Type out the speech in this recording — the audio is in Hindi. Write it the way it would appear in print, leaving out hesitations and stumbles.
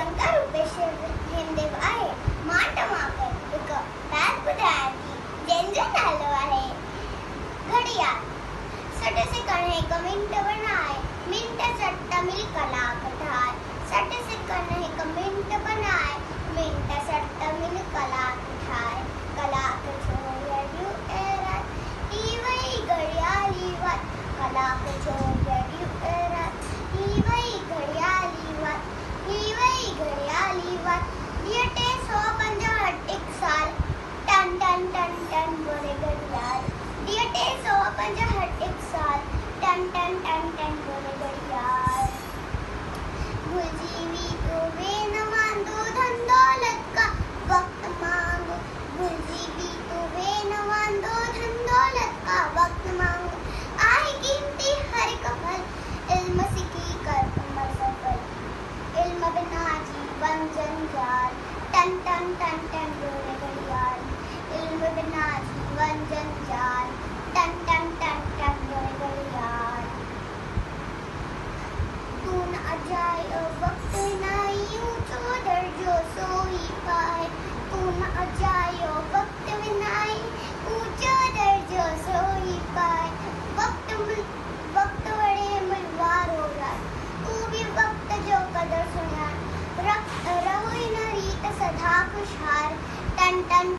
प्रियंका रुपेश हेमदेव आहे. माठ माकर एक बॅगपदाची जेंजन आलो आहे. घडियाळ सट सेकंड एक मिनिट बनाए मिनिट सट्ट मिल कला कठार. सट सेकंड एक मिनिट बनाए मिनिट सट्ट मिल कला कठार. कला कचोरयू एरत ही वही घडियाली वात. कला कचोरयू एरत ही वही घडियाली वात. ही वही घडियाली वात. दियटे 165 साल टन टन टन टन बोले घडियाल. दियटे 165 साल टन टन टन टन बोले घडियाल. भुलजीवी तो वे न मांगो धन दौलत का वक्त मांगो. भुलजीवी तो वे न मांगो धन दौलत का वक्त मांगो. आहे कीमती हर एक पल इल्म सीखी कर उम्र सफल. इल्म बिना जीवन जंजाल टन टन टन टन बोले घडियाल. इल्म बिना जीवन जंजाल टन टन टन टन बोले घडियाल. तू न अजायो वक्त विनाई ऊंचो दर्जो सोई पाए. तू न अजायो वक्त विनाई ऊंचो दर्जो सोई पाए. वक्त वडे मिलवारो रात. तू भी वक्त जो कदर सुना. रहोई न रीत सदा खुशहाल टन टन